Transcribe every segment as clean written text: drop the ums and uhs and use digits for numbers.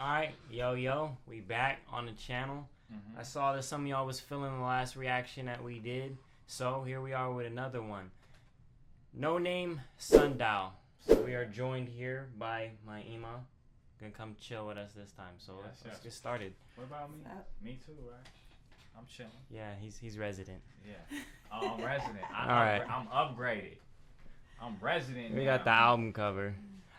Alright, yo, we back on the channel. I saw that some of y'all was feeling the last reaction that we did, so here we are with another one. Noname, Sundial. So we are joined here by my Ima. Gonna come chill with us this time, so let's get started. What about me? Me too, right? I'm chilling. Yeah, he's resident. Yeah. Oh, I'm resident. Alright. I'm upgraded. I'm resident. We now. got the album cover.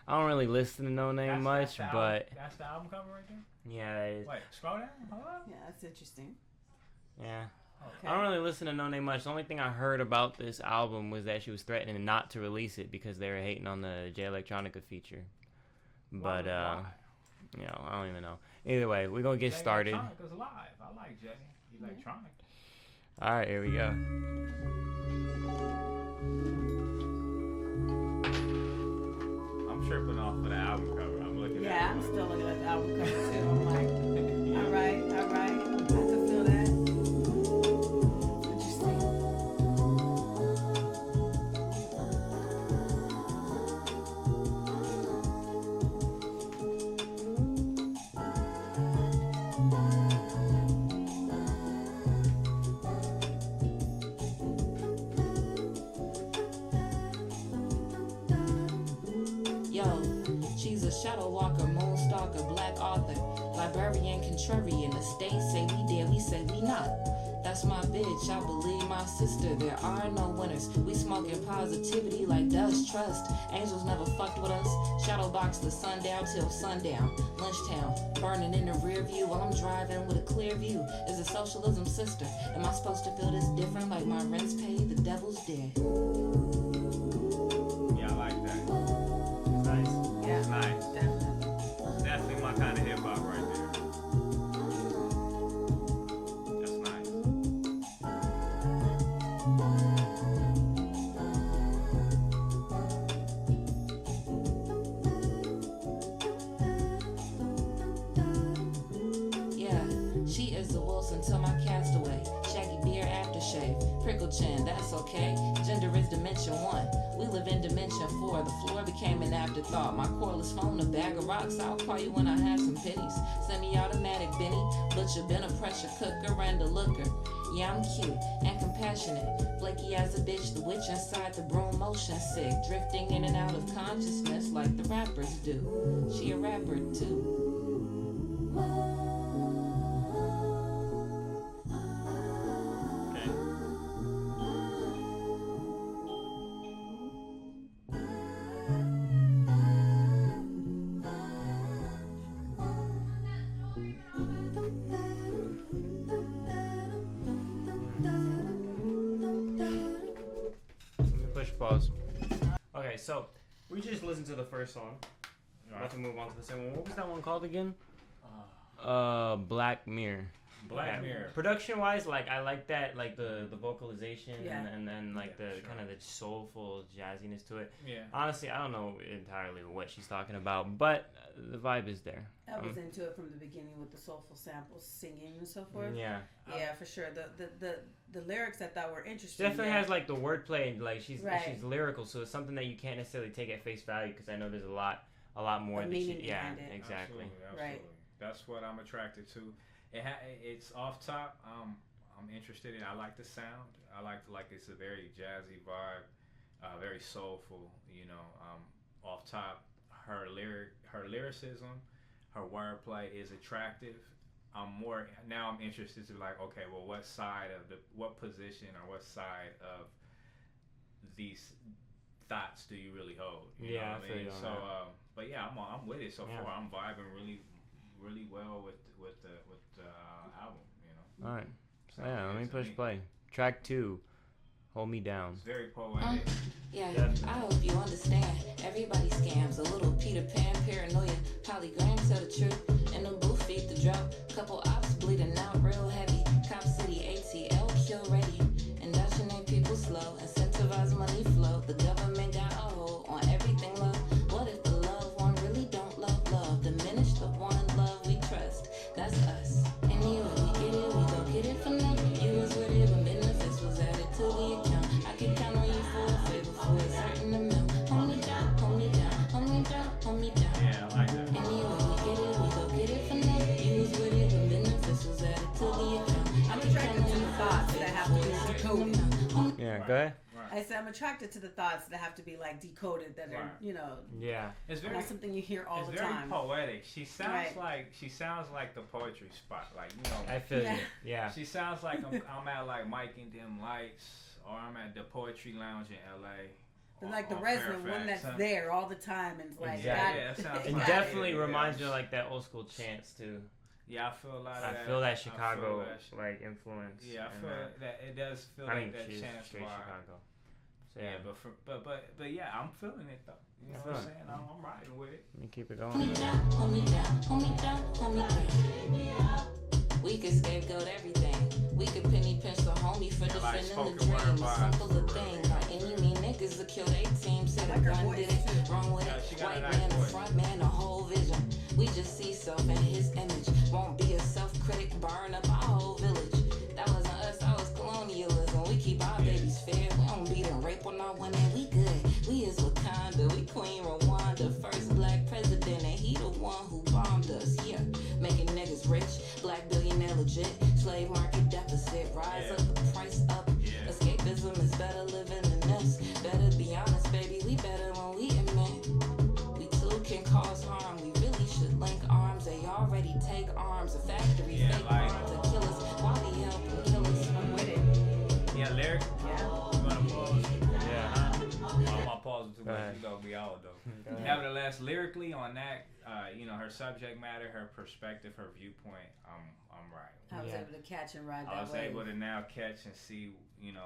I don't really listen to Noname much, but that's the album cover right there. yeah, that is. Wait, scroll down. Hold on. Yeah, that's interesting. Yeah. Okay. I don't really listen to Noname much. The only thing I heard about this album was that she was threatening not to release it because they were hating on the J Electronica feature. But Why? you know, I don't even know. Either way, we're gonna get started. Electronica's live. I like J Electronic. All right, here we go. I'm tripping off of the album cover. I'm looking at it. Yeah, I'm still looking at the album cover too. I'm like, all right. I can feel that. Interesting. Yo, she's a shadow walker, moonstalker, black author, librarian, contrarian. The state say we dare, we say we not. That's my bitch, I believe my sister. There are no winners. We smoking positivity like dust trust. Angels never fucked with us. Shadowbox the sundown till sundown. Lunchtown, burning in the rear view while I'm driving with a clear view. Is it socialism, sister? Am I supposed to feel this different like my rent's paid? The devil's dead. Yeah, I like that. Nice. Yeah, It's nice. definitely. Definitely my kind of hip hop right there. That's nice. Yeah, she is the Wilson to my castaway. Shaggy beard aftershave. Prickle chin, that's okay. Gender is dimension 1. We live in dimension 4. The floor became an afterthought. My cordless phone, a bag of rocks. I'll call you when I have some pennies. Semi-automatic Benny. Butcher been a pressure cooker and a looker. Yeah, I'm cute and compassionate. Flaky as a bitch, the witch inside the broom motion sick. Drifting in and out of consciousness like the rappers do. She a rapper too. Okay. Let me push pause. Okay, so we just listened to the first song. About to move on to the second one. What was that one called again? Black Mirror. Black Mirror. Production wise, like I like that, like the vocalization Yeah. and then like Yeah, the sure. kind of the soulful jazziness to it. Yeah. Honestly, I don't know entirely what she's talking about, but the vibe is there. I was into it from the beginning with the soulful samples, singing and so forth. Yeah, Yeah, for sure. The lyrics I thought were interesting. definitely yeah. has like the wordplay and like she's Right. lyrical, so it's something that you can't necessarily take at face value because I know there's a lot more The that she, meaning yeah, behind it. exactly. Absolutely. Right. That's what I'm attracted to. It's off top. I'm interested in. I like the sound. I like it's a very jazzy vibe, very soulful. You know, off top, her lyricism, her wordplay is attractive. I'm interested to like, okay, well, what position or what side of these thoughts do you really hold? You know Yeah, what I feel you on So, that. but yeah, I'm with it so Yeah. far. I'm vibing really well with the album. You know, All right, so Sounds yeah, let good me to push me. play. Track 2, Hold Me Down. it's very poetic. Yeah, Definitely. I hope you understand. Everybody scams. A little Peter Pan paranoia. Polygram tell the truth. In the booth, feed the drought. Couple ops bleeding out real heavy. Cop City ATL kill ready. Indoctrinate people slow. Incentivize money flow. The government got a hold on everything low. What if the loved one really don't love? Diminish the one love we trust. That's us. Anyway, we get it, we go get it for nothing. You was with it when benefits was added to the account. I can count on you for a favor for a certain amount. Hold me down, hold me down, hold me down, hold me down. Yeah, I like that. Anyway, we get it, we go Go ahead. I said I'm attracted to the thoughts that have to be like decoded, that are Yeah. It's very not something you hear all the It's very time. poetic. She sounds like the poetry spot. Like I feel you. Yeah. She sounds like I'm at like Mike and Dim Lights, or I'm at the Poetry Lounge in L.A. But like the resident one that's there all the time and like that sounds and like definitely reminds me of like that old school chants too. Yeah, I feel a lot of that. I feel that Chicago like influence. Yeah, I feel that it does feel I mean, like that she's chance straight vibe. Chicago. So, yeah, but yeah, I'm feeling it though. You know what I'm saying? I'm riding with it. Let me keep it going. Hold me down, hold me down, hold me down, hold me down. We could scapegoat everything. We could penny pinch the homie for defending the dream. A simple thing. By any mean, niggas that kill their team. Said a gun did it, wrong with it. White man, the front man, a whole vision. We just see self in his image. Won't be a self-critic, burn up our whole village. That wasn't us, that was colonialism. We keep our babies fair. We don't beat and rape on our women. We good. We is Wakanda. We Queen Rwanda. First black president, and he the one who bombed us. Yeah, making niggas rich. Black billionaire legit. Slave market deficit. Rise up, the price up. Escapism is better living than this. Better be honest, baby. We better when we admit we too can cause harm. We really should link arms. They already take arms. A factory fake arms to kill us. Why we help them kill us? I'm with it. Yeah, lyric. Yeah. You wanna pause? Yeah. I'm gonna pause too much. You gonna be out though. Nevertheless, lyrically on that, her subject matter, her perspective, her viewpoint, I'm right. I was able to catch and ride that I was wave. able to now catch and see,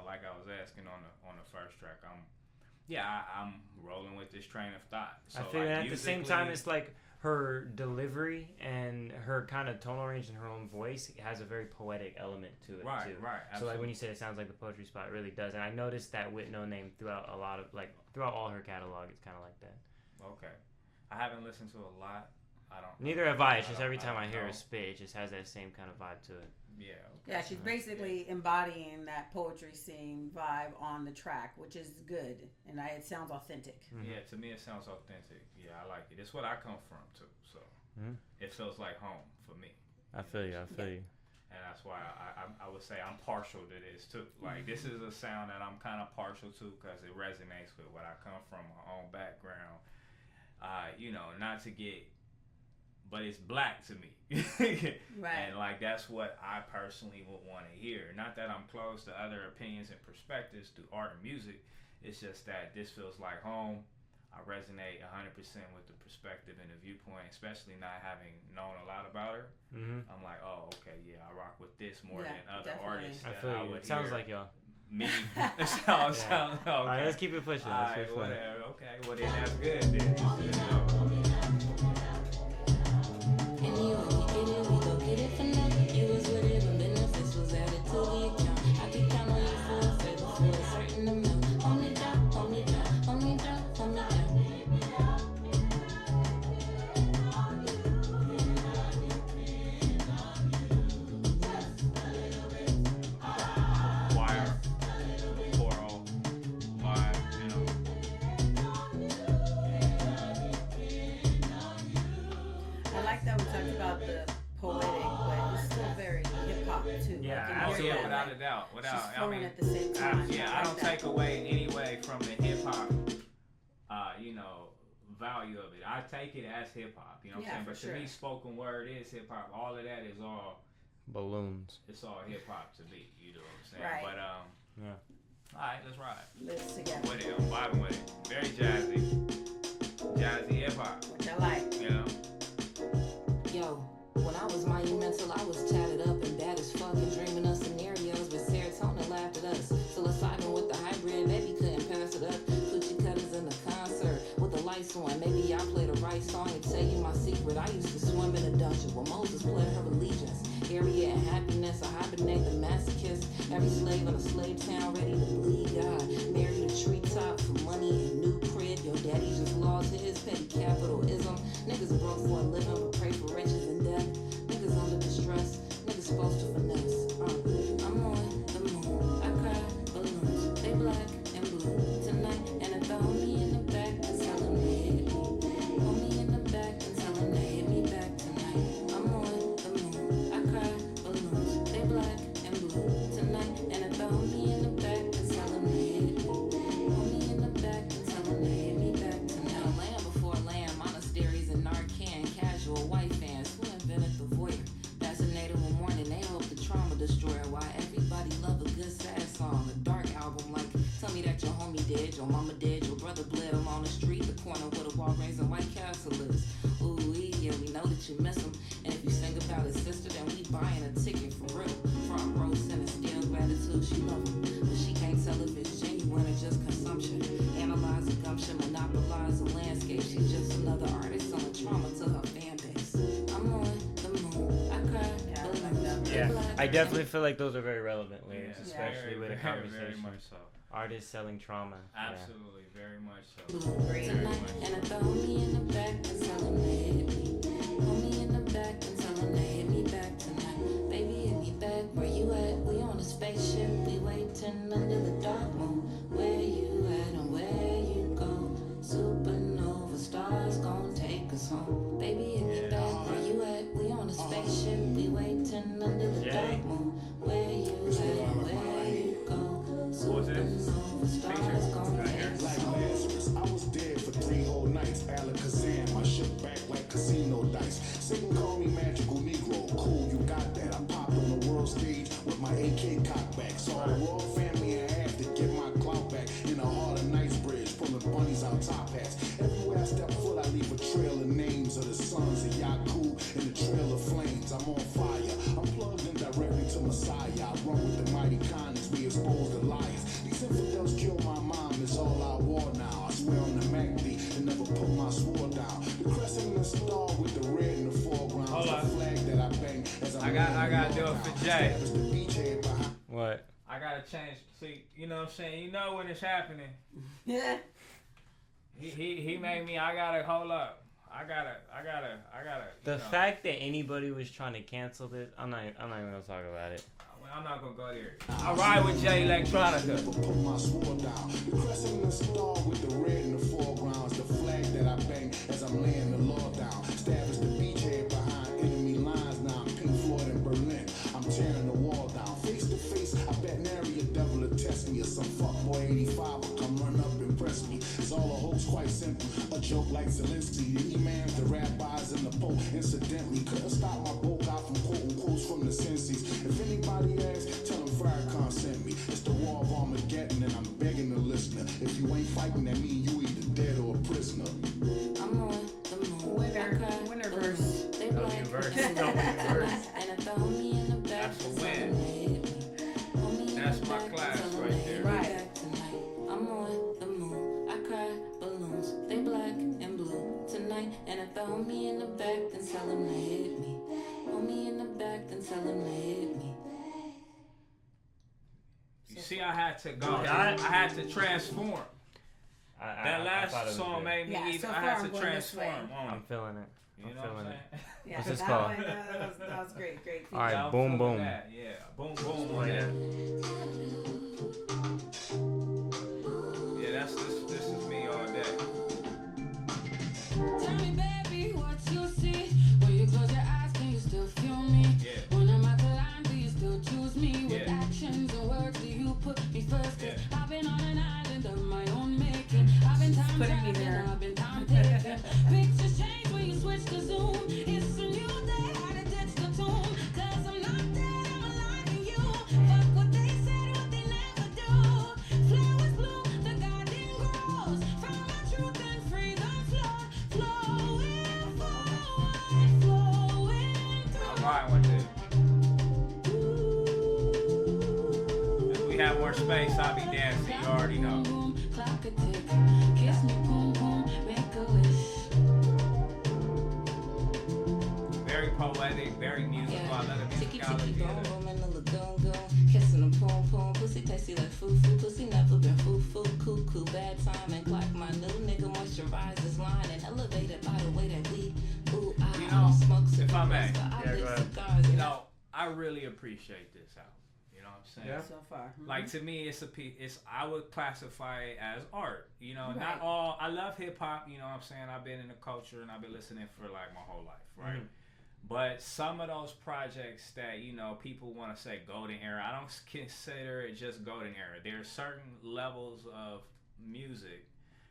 like I was asking on the first track. I'm rolling with this train of thought. So I feel like, at the same time, it's like her delivery and her kind of tonal range and her own voice has a very poetic element to it too. Right. Absolutely. So like when you say it sounds like the poetry spot, it really does. And I noticed that with Noname throughout throughout all her catalog, it's kind of like that. Okay. I haven't listened to a lot. I don't. Neither have I. It's just every time I hear her spit, it just has that same kind of vibe to it. Yeah. Okay. Yeah, she's basically embodying that poetry scene vibe on the track, which is good, and it sounds authentic. Mm-hmm. Yeah, to me it sounds authentic. Yeah, I like it. It's what I come from too, so it feels like home for me. I feel you. And that's why I would say I'm partial to this too. Like this is a sound that I'm kind of partial to because it resonates with what I come from, my own background. Not to get, but it's black to me. Right. And like that's what I personally would want to hear. Not that I'm closed to other opinions and perspectives through art and music. It's just that this feels like home. I resonate 100% with the perspective and the viewpoint, especially not having known a lot about her. Mm-hmm. I'm like, oh, okay, yeah, I rock with this more than other artists. I feel you. It sounds like y'all. Me. Sounds okay. All right, let's keep it pushing. All right, whatever. Okay, well then that's good. Then. And you get it, we go get it for nothing. You was with it when benefits was added to the account. I could count on you for a favor for a certain amount. Hold me down, hold me down, hold me down, hold me down. I like that we talked about the poetic, but it's still very hip hop too. Yeah, absolutely. Yeah, without a doubt. She's flowing at the same time. I don't take away any way from the hip hop, value of it. I take it as hip hop, you know what I'm saying? But to me, spoken word is hip hop. All of that is all balloons. It's all hip hop to me, you know what I'm saying? Right. But all right, let's ride. Let's together. With it, I'm vibing with it. Very jazzy hip hop. Which I like. You know. Yo, when I was monumental, I was tatted up and bad as fuck and dreaming of scenarios, but serotonin laughed at us. Psilocybin with the hybrid, maybe couldn't pass it up. Coochie cutters in the concert with the lights on. Maybe I play the right song and tell you my secret. I used to swim in a dungeon where Moses pledged her allegiance. Area and happiness, I hibernate the masochist. Every slave in a slave town ready to bleed God. Married a treetop for money and new crib. Your daddy just lost his petty capitalism. Niggas broke for a living but pray for riches and death. Niggas under distress. Niggas supposed to finesse. I'm on the moon. I cry balloons. They black and blue tonight. And if the homie in the back is telling me hit me. Homie in the back and telling me hit me back tonight. I'm on the moon. I cry balloons. They black and blue tonight. And if the homie in the back is telling me mama dead, your brother bled. I'm on the street, the corner where the Walgreens and White Castle is. Ooh, yeah, we know that you miss him. And if you sing about his sister, then we buying a ticket for real. Front row center, still gratitude, she love him. But she can't tell if it's genuine or just consumption. Analyze the gumption, monopolize the landscape. She's just another artist selling trauma to her fan base. I'm on the moon, I cry. Yeah, I like that. Yeah, I definitely feel like those are very relevant lyrics, Yeah, especially with a conversation. Very much so. Artists selling trauma. Absolutely, very much so. Tonight, and I throw me in the back and tell him to hit me. Hold me in the back and tell him to hit me back tonight. Baby, hit me back. Where you at? We on a spaceship. We waiting under the dark moon. Where you at and where you go? Supernova stars gon' take us home. Baby, hit me back. Where you at? We on a spaceship. We waiting under the dark moon. Where you at and where you go? Supernova stars gon' take us Like home. Lazarus, I was dead for 3 whole nights. Alakazam, I shook back like casino dice. Satan call me magical Negro. Cool, you got that. I popped on the world stage with my AK cocked back. Saw the royal family in half to get my clout back. In a heart of Knightsbridge, pulling bunnies out top hats. Everywhere I step foot, I leave a trail of names of the sons of Yaku and the trail of flames. I'm on fire. I'm plugged in directly to Messiah. I run with the mighty kindness. We expose the liars. These infidels kill my mom. It's all I war now. I swear on the MACD and never put my sword down. The crescent and the star with the red in the foreground. Hold The on. flag that I bang as I gotta do it for Jay. It's the beachhead behind. What? I gotta change. See, you know what I'm saying? You know when it's happening. Yeah. He made me. I gotta hold up. I gotta. The you know, fact that anybody was trying to cancel this, I'm not even gonna talk about it. I'm not gonna go there. I ride with Jay Electronica. Never put my sword down. The crescent and the star with the red in the foreground. It's the flag that I bang as I'm laying the law down. Stab is the beachhead behind enemy lines. Now I'm Pink Floyd in Berlin. I'm tearing the wall down. Face to face, I bet nary a devil will test me. Or some fuckboy 85 will come run up and press me. It's all a hoax, quite simple. A joke like Zelensky. The imams, the rabbis, and the Pope. Incidentally, couldn't stop my book out from quoting quotes from the senses. If anybody asks, tell them Farrakhan sent me. It's the war of Armageddon, and I'm begging the listener. If you ain't fighting, that mean you either dead or a prisoner. I'm on the moon. Winner verse. They Don't black do verse. and Don't do verse. and I throw me in the back. That's a and win. tell 'em to hit me. Hold me in That's the my back class and tell 'em right to hit there. me Right. back tonight. I'm on the moon. I cry balloons. They black and blue tonight. And I throw me in the back and tell them to hit me. Hold me in the back and tell them to hit me. You see, I had to go. Got it? I had to transform. That I last thought it was song good. made me. Yeah, even, so I far had I'm to going this way. transform on I'm it. feeling it. You I'm know what feeling I'm it. saying? Yeah, What's this that called? one, that was great. Great. All right, Yeah, I'm boom, feeling boom. that. Yeah, boom, boom. Oh, on yeah. that. Yeah, this is me all day. Tell me, baby, what you see. When you close your eyes, can you still feel me? Yeah. When I'm at the line, do you still choose me? With Yeah. actions and words, do you put me first? 'Cause Yeah. I've been on an island of my own making. I've been time Putting me traveling, there. I've been time taking. Pictures change when you switch to Zoom. It's a new day, how to ditch the tune. 'Cause I'm not dead, I'm alive in you. Fuck what they said, what they never do. Flowers bloom, the garden grows. From my truth and freedom flow. Flowing forward, flowing I'm through. riding with this. If we have more space, I'll be dancing. You already know. Clock a tick, kiss me, boom boom, make a wish. Very poetic, very musical. I love the Ticky musicality ticky boom of it. boom in the lagoon goon, kissing a poom poom, pussy tasty like foo foo, pussy never been foo foo, cuckoo, bad timing, like my new nigga moisturizes line and elevated by the way that we, ooh, I You don't know, smoke if I may. cigars, but I Yeah, lit go ahead. cigars. You know, I really appreciate this album. You know what I'm saying? Yeah. So far. Like to me, it's a piece. I would classify it as art. You know, Right. not all. I love hip hop. You know what I'm saying? I've been in the culture and I've been listening for like my whole life, right? But some of those projects that people want to say golden era, I don't consider it just golden era. There are certain levels of music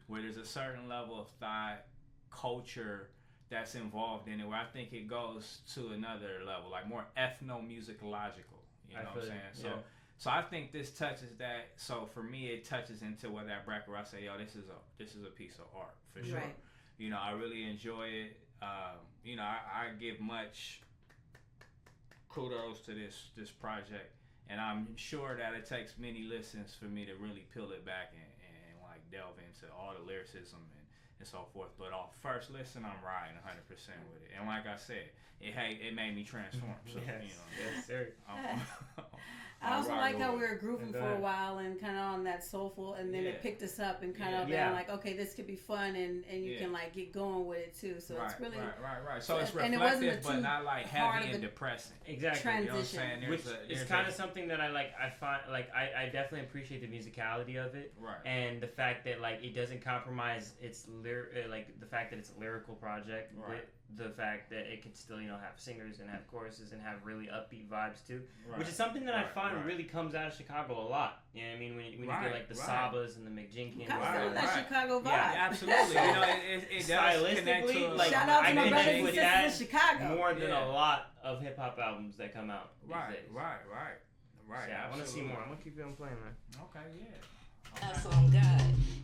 where there's a certain level of thought, culture that's involved in it. Where I think it goes to another level, like more ethnomusicological. You know what I'm saying? So So I think this touches that. So for me, it touches into where that bracket where I say, yo, this is a piece of art for sure. Right. You know, I really enjoy it. You know, I give much kudos to this project, and I'm sure that it takes many listens for me to really peel it back and like delve into all the lyricism and so forth. But off first listen, I'm riding 100% with it. And like I said, it made me transform. So yes. you know, Yes, sir. I also like how we were grooving for a while and kind of on that soulful, and then it picked us up and kind of been like, okay, this could be fun, and you can like get going with it too. So it's really right. So it's reflective, but not like heavy and depressing. Exactly. Transition. You know what I'm saying? Which is kind of something that I like. I find like I definitely appreciate the musicality of it, right? And the fact that like it doesn't compromise its like the fact that it's a lyrical project, right? With the fact that it can still have singers and have choruses and have really upbeat vibes too, which is something that I find really comes out of Chicago a lot. You know what I mean? When you get like the Sabas and the McJinkians, that Chicago vibe. Yeah, absolutely. You know, it does connect to like shout out to I my brothers connect and with sisters that in Chicago more than a lot of hip hop albums that come out. Right. So, yeah, I want to see more. I'm gonna keep on playing, man. Okay, yeah. That's on God.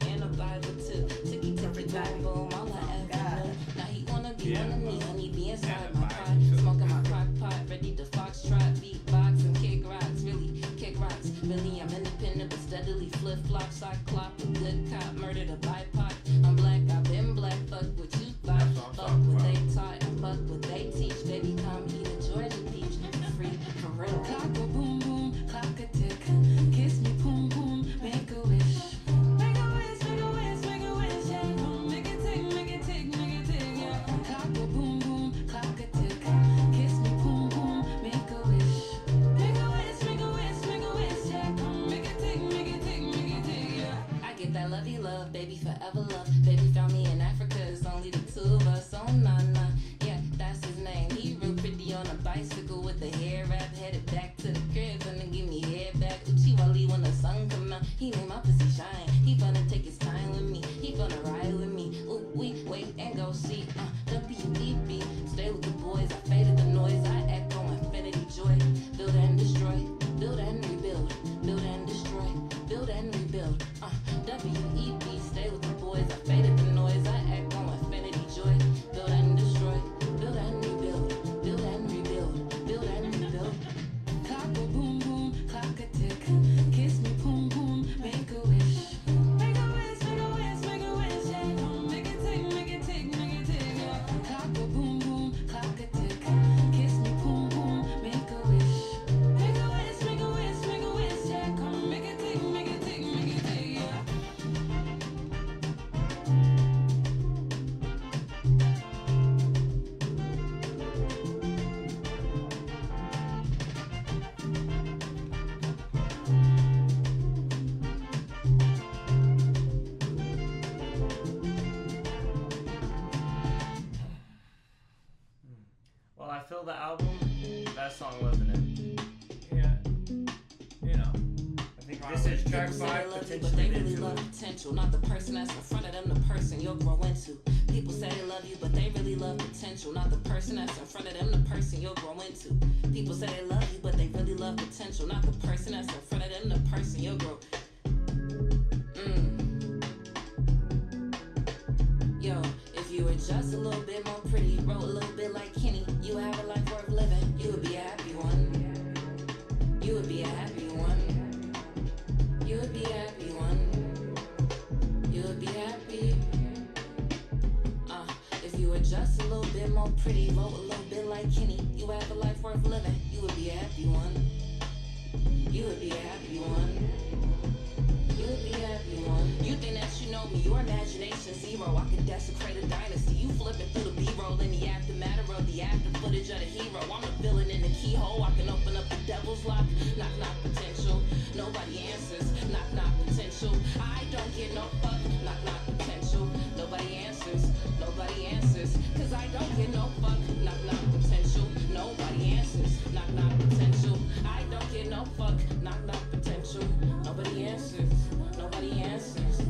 And a Bible too. Ticky ticky boom boom. All I ever knew. Now he wanna be one of me. Honey be inside my pot. Smoking my crock pot. Ready to foxtrot. Beatbox and kick rocks. Really kick rocks. Really I'm independent but steadily flip flop. Cyclop. A good cop. Murdered a BIPOC. I'm black. I've been black. Fuck what you thought. Fuck what they taught. Fuck what they teach. Baby come eat a Georgia peach. Free for real. Clock a boom boom. Clock a tick. Kiss me boom boom. Make a wish. Make a wish, make a wish, make a wish, yeah. Make it tick, make it tick, make it tick, yeah. Clock a boom boom, clock a tick. Kiss me boom boom, make a wish. Make a wish, make a wish, make a wish, yeah. Make it tick, make it tick, make it tick, yeah. I get that lovey love, baby forever love. Baby found me in Africa, it's only the two of us. Oh nah nah, yeah, that's his name. He real pretty on a bicycle with the hair wrap, headed back to the crib, gonna give me head back. Uchiwali when the sun come out, he made my pussy shine. He gonna take his time with me, he gonna ride with me. Ooh, we wait and go see. WEB, stay with the boys. I faded the noise, I echo infinity joy. Build and destroy, build and rebuild, build and destroy, build and rebuild. WEB, stay with the boys. I faded the noise, I echo infinity joy. Build and destroy, build and rebuild, build and rebuild, build and rebuild. Clock a boom boom, clock a tick. Kiss me boom boom, make a wish. Make a wish, make a wish, make a wish, yeah. Make it tick, make it tick, make it tick, yeah. Clock a boom boom, clock a tick. Kiss me boom boom, make a wish. Make a wish, make a wish, make a wish, yeah. Come make it tick, make it tick, make it tick, yeah. Well, I feel the album. That song wasn't it. Yeah. You know. I think this is track People say 5. they love you, but Potentially they really into love it. potential. Not the person that's in front of them, the person you'll grow into. People say they love you, but they really love potential. Not the person that's in front of them, the person you'll grow into. People say they love you, but they really love potential. Not the person that's in front of them, the person you'll grow. Yo, if you were just a little bit more pretty, wrote a little bit like Kenny, you have a life worth living. You would be a happy one. You would be a happy one. You would be a happy one. You would be happy. If you were just a little bit more pretty, wrote a little bit like Kenny, you have a life worth living. You would be a happy one. You would be a happy one. You would be a happy one. You think that you know me, your imagination zero. I could desecrate a dynasty. You flipping through the B-roll in the aftermath of the after footage of the hero. I'm the villain in the keyhole. I can open up the devil's lock. Knock, knock, potential. Nobody answers. Knock, knock, potential. I don't get no fuck. Knock, knock, potential. Nobody answers. Nobody answers. Cause I don't get no fuck. Knock, knock, potential. Nobody answers. Knock, knock, potential. I don't get no fuck. Knock, knock, potential. Nobody answers. Nobody answers.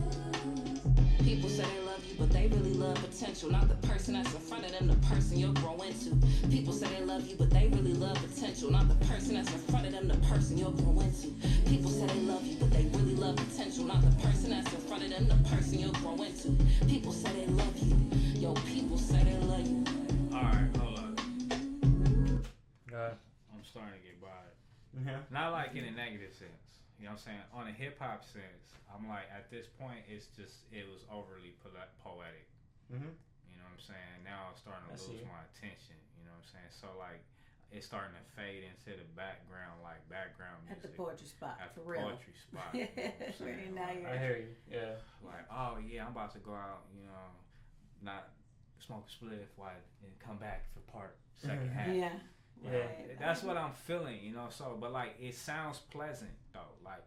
People say they love you, but they really love potential. potential. Not the person that's in front of them, the person you'll grow into. People say they love you, but they really love potential. Not the person that's in front of them, the person you'll grow into. People say they love you, but they really love potential. Not the person that's in front of them, the person you'll grow into. People say they love you. Yo, people say they love you. Alright, hold up. God. I'm starting to get bothered. Yeah. Not like in a negative sense. You know what I'm saying? On a hip hop sense, I'm like, at this point, it was overly poetic. Mm-hmm. You know what I'm saying? Now I'm starting to lose my attention. You know what I'm saying? So like, it's starting to fade into the background, like background music. At the poetry spot, At for the real. poetry spot. You know what I'm saying? I hear you. Yeah. Like, oh yeah, I'm about to go out, you know, not smoke a spliff and come back for second half. Yeah. Yeah, that's what I'm feeling, you know. So, but like, it sounds pleasant though. Like,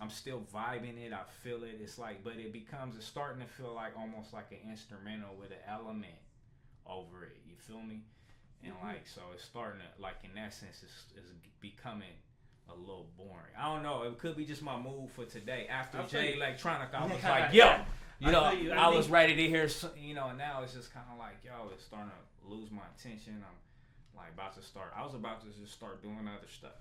I'm still vibing it. I feel it. It's like, but it's starting to feel like almost like an instrumental with an element over it. You feel me? And like, so it's starting to, like, in that sense, it's becoming a little boring. I don't know. It could be just my mood for today. After J Electronica, I was like, yo, you know, I was ready to hear, you know, and now it's just kind of like, yo, it's starting to lose my attention. I was about to just start doing other stuff.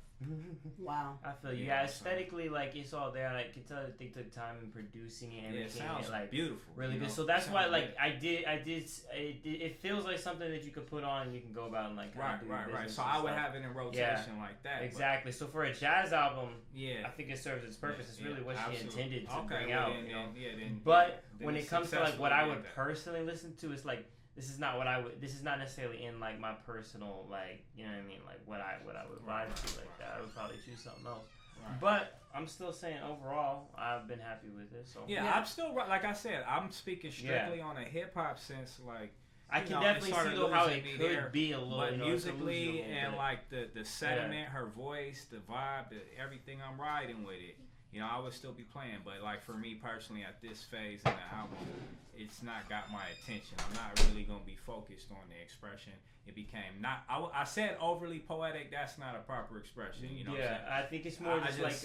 Wow. I feel you. Yeah, aesthetically, like, it's all there. Like, you can tell that they took time in producing it and it sounds like beautiful, really good. So that's why, like, it feels like something that you could put on and you can go about and like right. So I would have it in rotation like that. Exactly. So for a jazz album, I think it serves its purpose. It's really what she intended to bring well, out. Then, you know. Then, but when it comes to like what I would personally listen to, it's like, this is not what I would. This is not necessarily in like my personal, like, you know what I mean, like what I would vibe to like that. I would probably choose something else. Right. But I'm still saying overall, I've been happy with it. So I'm still, like I said, I'm speaking strictly on a hip hop sense. Like, I can definitely see though how it could be a little, but musically and like the sediment, her voice, the vibe, everything, I'm riding with it. You know, I would still be playing, but like for me personally, at this phase in the album, it's not got my attention. I'm not really gonna be focused on the expression. It became not. I said overly poetic. That's not a proper expression. You know. Yeah, I think it's more just like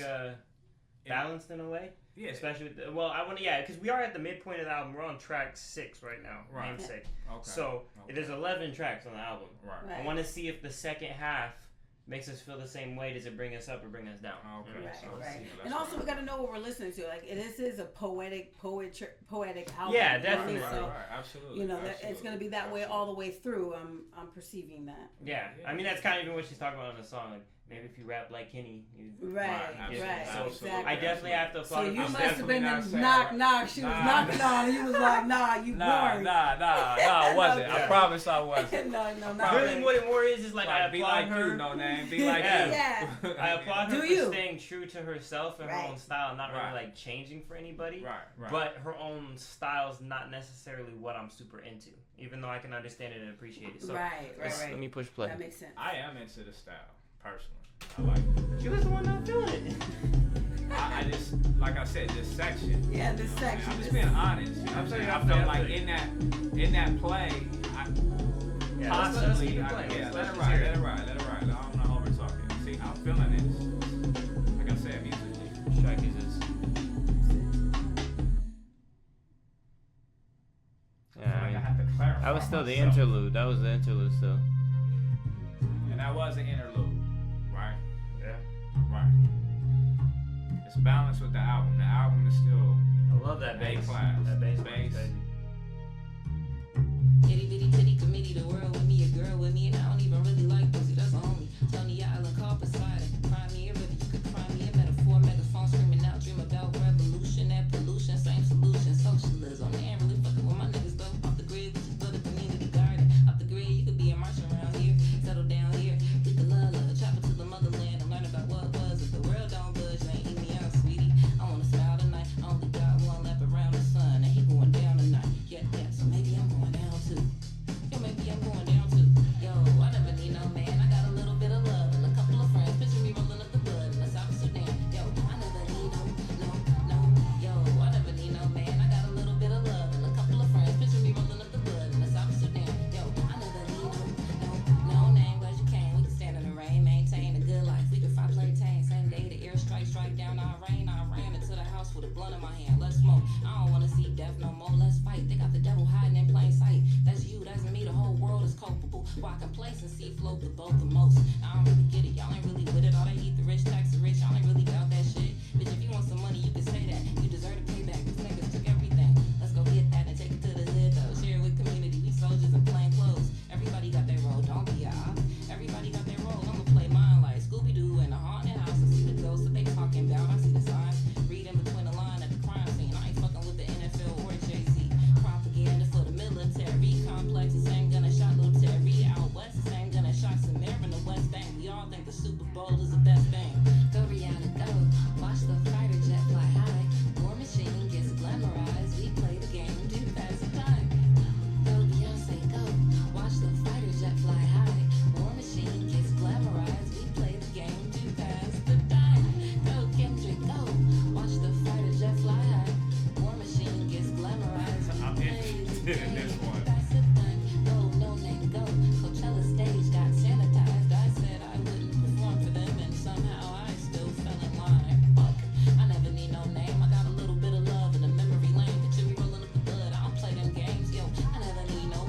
balanced in a way. Yeah. Especially with because we are at the midpoint of the album. We're on track 6 right now. Right. Namesake. Okay. So there's 11 tracks on the album. Right. I want to see if the second half makes us feel the same way. Does it bring us up or bring us down? Okay. Right. And also, we got to know what we're listening to. Like, this is a poetic album. Yeah, definitely. Right, absolutely. You know, it's going to be that way all the way through. I'm perceiving that. Yeah. I mean, that's kind of even what she's talking about in the song. Like, maybe if you rap like Kenny, right. So exactly. I definitely have to applaud. So you must have been them knock. She was knocking on, and you was like, nah, you boring. Nah, I wasn't. I promise I wasn't. no, really, what it more is like I applaud her. You, Noname. Be like you. Yeah. I applaud her for staying true to herself and her own style, not really like changing for anybody. Right. But her own style's not necessarily what I'm super into, even though I can understand it and appreciate it. So right. Let me push play. That makes sense. I am into the style, personally. I like it. She was the one not feeling it. I just, like I said, this section. Yeah, this section. I'm just being honest. You know what I'm saying? I felt like in that play, possibly, let it ride. I'm not over talking. See, I'm feeling this. Like I said, musically. Track is this. Yeah, I have to clarify. That was still the interlude. That was the interlude still. And that was an interlude, right? Yeah. Right. It's balanced with the album. The album is still. I love that bass. A-class. That bass. Itty bitty titty committee, the world with me, a girl with me, and I don't even really like pussy. That's a homie. Tony Island, call Poseidon. Prime me a river, you could prime me a metaphor. Megaphone screaming out, dream about revolution. That pollution, same solution. Socialism. They ain't really fucking with my niggas though. Off the grid, which is for the community garden. Off the grid, you could be a march around here. Settle down here. We could love, chop it to the motherland and learn about what was. If the world don't budge, they ain't eat me out, sweetie. I wanna smile tonight. I only got one lap around the sun, and he going down tonight. Yeah. So maybe I'm going down too. Yo, maybe I'm going down too. Yo, I done sea float the boat the most. I don't really get it, y'all ain't really with it. All they eat the rich, tax the rich, y'all ain't really about that shit. Bitch, if you want some money, you can say that. You deserve to pay back. These niggas took everything. Let's go get that and take it to the hood though. Share it with community. We soldiers in plain clothes. Everybody got their role, don't be a op. Everybody got their role. I'ma play mine like Scooby-Doo in a haunted house. I see the ghosts that they talking about. I see the signs. Read in between the line at the crime scene. I ain't fucking with the NFL or Jay-Z. Propaganda for the military. Complexes, same gun and shot Lil Terry. Out west, same gun and shot Samir in the West Bank. We all think the Super Bowl is the best thing. Go Rihanna, go. Watch the fighter jet fly high. War machine gets glamorized. We play the game, do pass the time. Go Beyonce, go. Watch the fighter jet fly high. War machine gets glamorized. We play the game, do pass the time. Go Kendrick, go. Watch the fighter jet fly high. War machine gets glamorized. I'm interested in this one. Go, no name, go. Coachella stage got sanitized. I said I wouldn't perform for them, and somehow I still fell in line. Fuck, I never need no name. I got a little bit of love in the memory lane. Picture me rolling up the blood. I don't play them games, yo. I never need no.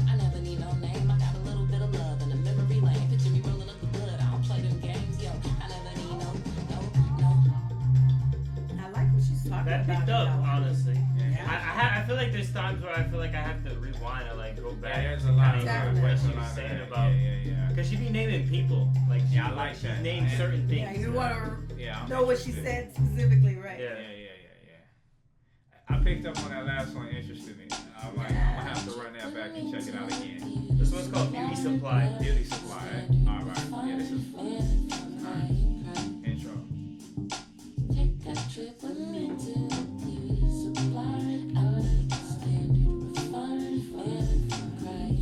I never need no name. I got a little bit of love in the memory lane. Picture me rolling up the blood. I don't play them games, yo. I never need no. I like what she's talking That about. picked up, though. honestly. Yeah. I feel like there's times where I feel like I have to rewind or like go back. There's a lot of Exactly. what there's a she lot was of saying that. about. Yeah. Because she be naming people. Like, Yeah, I like she's that. named Yeah. certain things. Yeah, you want to Yeah, I'm know what she interested. said specifically, right? Yeah. I picked up on that last one. Interested me. I'm gonna have to run that back and check it out again. This one's called Beauty Supply. Beauty Supply. All right. Yeah, this is intro. Take a trip with me to beauty supply. I like standard refined.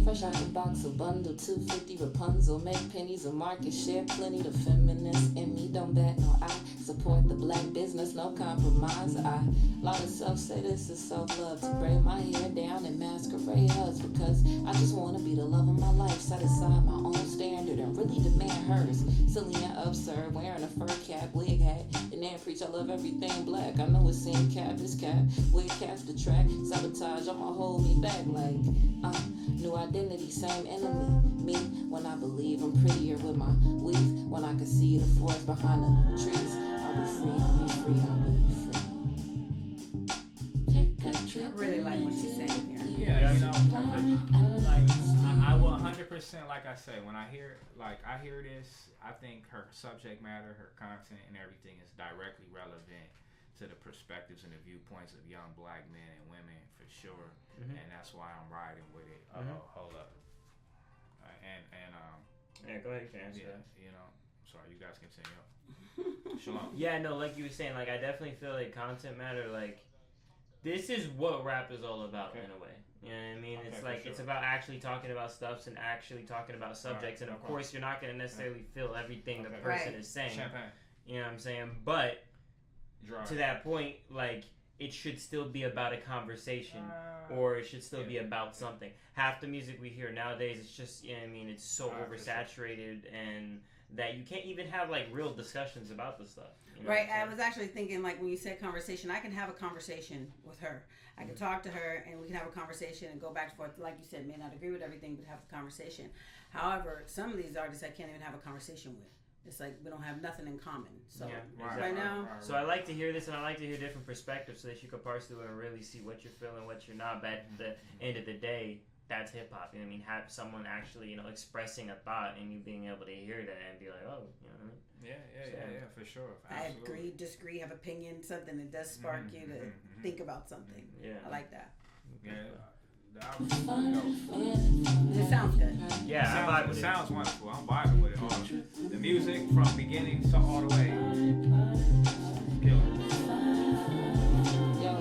Fresh out the box, a bundle, 250 Rapunzel. Make pennies a market share. Plenty the feminists in me. Don't bet no I support the black business, no compromise. A lot of self say this is self-love. To braid my hair down and masquerade hugs. Because I just want to be the love of my life. Set aside my own standard and really demand hers. Selena absurd, wearing a fur cap, wig hat. And then preach I love everything black. I know it's in cap, this cap. Wig caps the track. Sabotage, I'ma hold me back like new identity, same enemy. Me, when I believe I'm prettier with my weave. When I can see the forest behind the trees. I'll be free, I'll be free, I'll be free. I really like what she's saying here. Yeah, you know, like I will 100%. Like I say, when I hear this, I think her subject matter, her content, and everything is directly relevant to the perspectives and the viewpoints of young black men and women for sure, and that's why I'm riding with it. Hold up, Yeah, go ahead, you can answer that. you know, sorry, you guys continue. Shalom. Yeah, no, like you were saying, like I definitely feel like content matter, like this is what rap is all about in a way. You know what I mean? Okay, it's like sure. it's about actually talking about stuffs and actually talking about subjects, and of course you're not going to necessarily feel everything the person is saying. Champagne. You know what I'm saying? But Dry. to that point, like it should still be about a conversation, or it should still be about something. Half the music we hear nowadays, it's just, you know what I mean, it's so oversaturated and that you can't even have like real discussions about the stuff. You know Right. I was actually thinking, like, when you said conversation, I can have a conversation with her. I can talk to her and we can have a conversation and go back and forth. Like you said, may not agree with everything, but have a conversation. However, some of these artists I can't even have a conversation with. It's like we don't have nothing in common. So right now. So I like to hear this, and I like to hear different perspectives so that you can parse through it and really see what you're feeling, what you're not. But at the end of the day, that's hip hop. You know what I mean? Have someone actually, expressing a thought and you being able to hear that and be like, oh, you know what I mean? Yeah, for sure. I agree, disagree, have opinion, something that does spark you to think about something. Yeah. I like that. Yeah. It sounds good. Yeah, I vibe with it it. sounds wonderful. I'm vibing with it all. The music from beginning to all the way. Killer. Yo,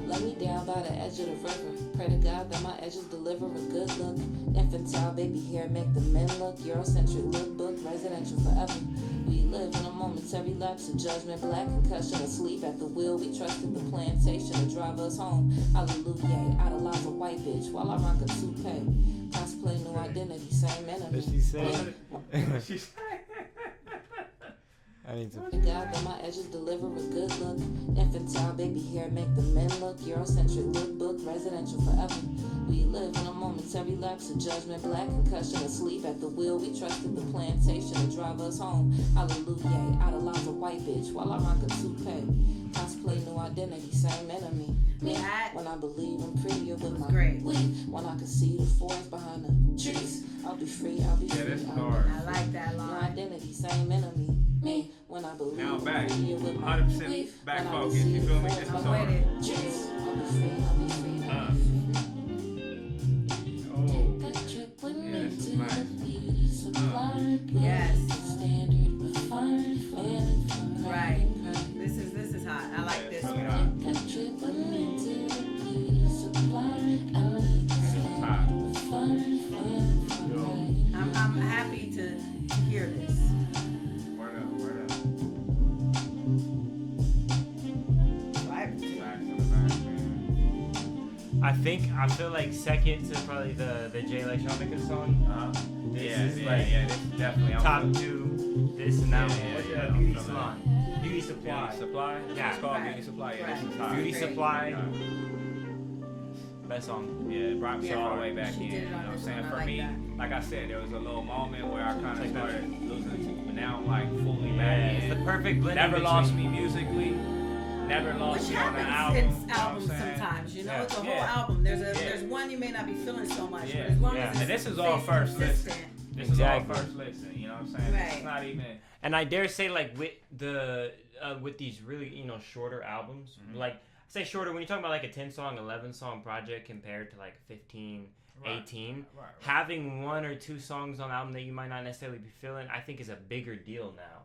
lay me down by the edge of the river. Pray to God that my edges deliver a good look. Infantile baby hair make the men look. Eurocentric look book, residential forever. We live in a momentary lapse of judgment. Black concussion asleep at the wheel. We trusted the plantation to drive us home. Hallelujah. Idolize a white bitch while I rock a toupee. Cosplay new identity, same enemy. She said. I need to. God that my edges deliver a good look. Infantile baby hair make the men look. Eurocentric look book, residential forever. we live in a momentary lapse of judgment. Black concussion, asleep at the wheel. We trusted the plantation to drive us home. Hallelujah, idolize a white bitch while I rock a toupee. Cosplay new identity, same enemy. Me, when I believe I'm prettier with my weave. When I can see the forest behind the trees. I'll be free, I'll be free. That's hard. I like that line. New identity, same enemy. Me, when I believe Now I'm back. prettier with my 100% weave. back When I focus. can see You the feel me? forest This is behind hard. the trees. I'll be free, I'll be free, I'll be free. Oh. Take a trip with Yeah, me this is to nice. the beauty supply. Yes. Standard refined, and Right. This is hot. I like this Really one. hot. take a trip with me to the beauty supply. This is hot. I'm happy to hear this. Word up, word up. Right. Facts on the back, man. I feel like second to probably the J Electronica song. This is like this is definitely top I'm two. This and that one. Yeah, What's yeah, that? I'm Beauty feeling Salon. Beauty Supply. Beauty Supply? Yeah. It's called Right. Beauty Supply. Yeah, Right. this is hot. Beauty Great. Supply. Best song. Yeah, it brought me Yeah. all the way back She in. did it You know on what I'm this saying? one. I For like me, that. like I said, there was a little moment where I kind of started losing it, but now I'm like fully Yeah, back it's in. the perfect blend. Never in lost between. me musically. Never lost Which me on the happens album. in you know what I'm albums saying? sometimes, you know, Yeah. it's a whole Yeah. album. There's Yeah. there's one you may not be feeling so much, Yeah. but as long Yeah. as it's And this is all stays first listen. consistent. This Exactly. is all first listen. You know what I'm saying? Right. It's not even. And I dare say, like with the with these really shorter albums, like I say shorter when you're talking about like a 10-song, 11-song project compared to like 15, Right. 18. Right. Having one or two songs on the album that you might not necessarily be feeling, I think is a bigger deal now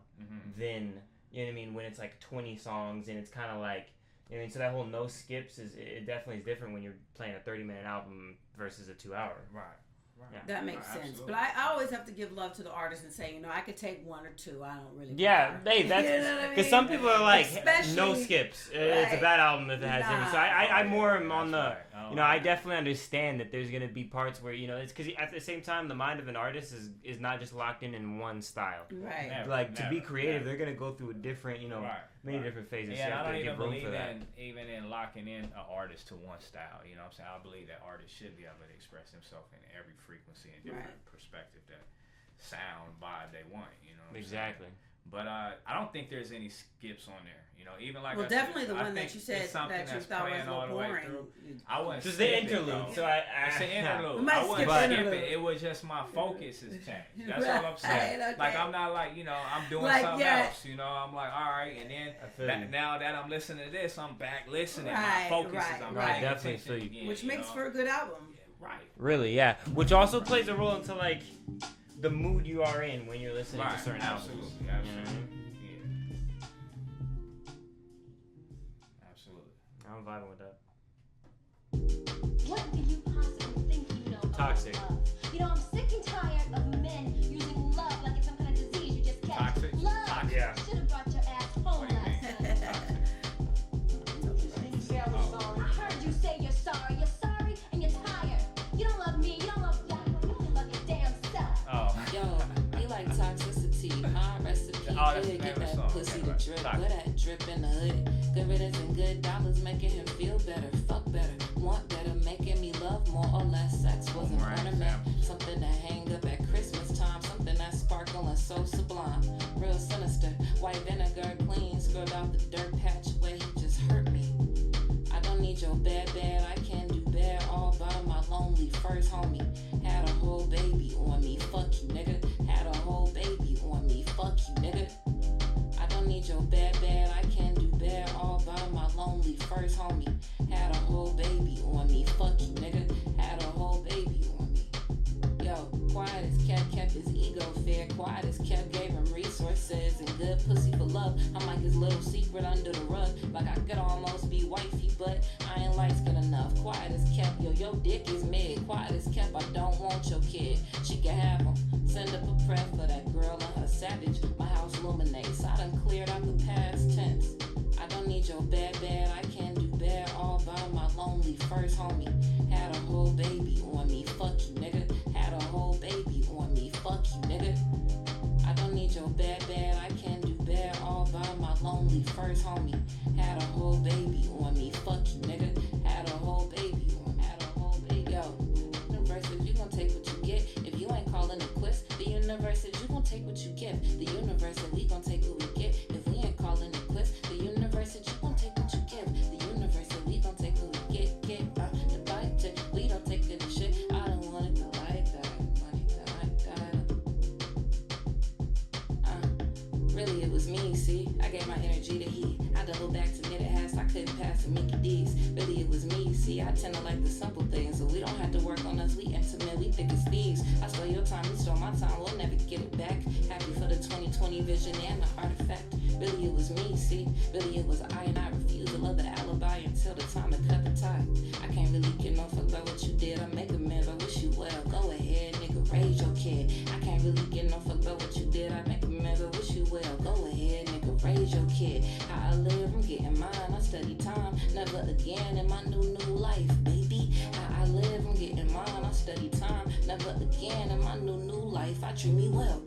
than you know what I mean when it's like 20 songs and it's kind of like you know what I mean. So that whole no skips it definitely is different when you're playing a 30-minute album versus a 2-hour. Right. Yeah. That makes sense. Absolutely. But I always have to give love to the artist and say, I could take one or two. I don't really Yeah, care. hey, that's You know what I because mean? some people are like Especially- no skips. It's a Right. bad album if it has any. So I more am on the. That's right. You know, I definitely understand that there's gonna be parts where it's because at the same time the mind of an artist is not just locked in one style. Right. Never, Like to be never, creative, never. they're gonna go through a different many different phases. Yeah, so you I have don't to even give room believe for that. even in locking in an artist to one style. You know what I'm saying? I believe that artists should be able to express themselves in every frequency and different perspective that sound vibe they want. You know what I'm Exactly. saying? But I don't think there's any skips on there. You know, even like Well, I definitely said, the I one think that you said it's something that you that's thought was playing a all little the way boring. through. I wouldn't Just skip the it, interlude. though. So It's an interlude. We might I wouldn't skip skip interlude. it. It was just my focus has changed. That's all I'm Right, saying. okay. Like I'm not like I'm doing Like, something yeah. else. You know, I'm like all right, and then feel you. now that I'm listening to this, I'm back listening. Right, my focus right, is I'm right. paying Definitely attention feel you. again, Which you makes know? for a good album. Right. Really, yeah. Which also plays a role into like the mood you are in when you're listening Right. to certain Absolutely. albums. Absolutely. You know what I mean? Yeah. Absolutely. I'm vibing with that. What do you possibly think you know about Toxic. love? You know, I'm sick and tired of men using love like it's some kind of disease you just catch. Toxic? Love Toxic. Yeah. should have brought your ass home What do you last mean? night. I heard you say you're sorry. You're sorry and you're tired. You don't love me. You don't love black women. You don't love your damn self. Oh. Yo, he like toxicity. My recipe Oh, that's good. the Get name of the that song. pussy Okay, to right. drip. Toxic. Where that drip in the hood. Good riddance and good dollars making him feel better. Fuck better. Want better. Making me love more or less. Sex was an Right, ornament. yeah. Something to hang up at Christmas time. Something that's sparkle and so sublime. Real sinister. White vinegar clean. Scrubbed out the dirt patch where he just hurt me. I don't need your bad. I can do bad all by my lonely first homie. Had a whole baby on me. Fuck you, nigga. Had a whole baby on me. Fuck you, nigga. I don't need your bad. I can do bad all by my lonely first homie. Had a whole baby on me. Fuck you, nigga. Had a whole baby on me. Yo, quiet as kept his ego fair. Quiet as gave him resources and good pussy for love. I'm like his little secret under the rug. Like I could almost be wifey, but I ain't light skin enough. Quiet as kept, yo, your dick is mid. Quiet as kept, I don't want your kid. She can have him. Send up a prayer for that girl and her savage. My house illuminates. I done cleared out the past tense. I don't need your bad. I can do bad all by my lonely first homie. Had a whole baby on me. Fuck you, nigga. Had a whole baby on me. Fuck you, nigga. I don't need your bad. I can do bad all by my lonely first homie. Had a whole baby on me. Fuck you, nigga. Had a whole baby on. Had a whole baby. Yo, universe said you gon' take what you give. The universe said we gon' take what we get. If we ain't calling it quits, the universe said you gon' take what you give. The universe said we gon' take what we get. The bite, we don't take it to shit. I don't want it to like that. Really, it was me, see? I gave my energy to heat. I doubled back to knitted hats, I couldn't pass to Mickey D's. Really, it was me, see? I tend to like the simple things, so we don't have to work on us. We intimate, we thick as thieves. I stole your time, you stole my time, we'll never get it back. Happy for the 2020 vision and the artifact. Really, it was me, see? Really, it was I, and I refused to love the alibi until the time to cut the tie. I can't really get no fuck about what you did. I make amends, I wish you well. Go ahead, nigga, raise your kid. I can't really get no fuck about what you did. I make amends, I wish you well. Go ahead, nigga, raise your kid. How I live, I'm getting mine. I study time, never again in my new life, baby. How I live, I'm getting mine. I study time, never again in my new life. I treat me well.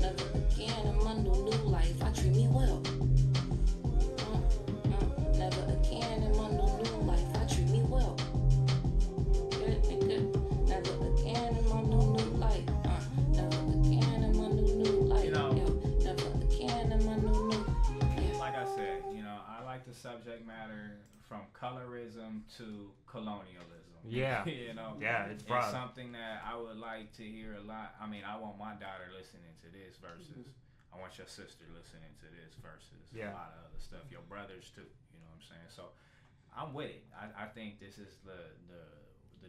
Never again in my new life. I treat me well. Never again in my new life. I treat me well. Never again in my new life. Never again in my new life. You know, never again in my new. Like I said, you know, I like the subject matter from colorism to colonialism. Yeah. You know, yeah, it's broad. It's something that I would like to hear a lot. I mean, I want my daughter listening to this versus I want your sister listening to this versus a lot of other stuff. Your brothers too. You know what I'm saying? So I'm with it. I think this is the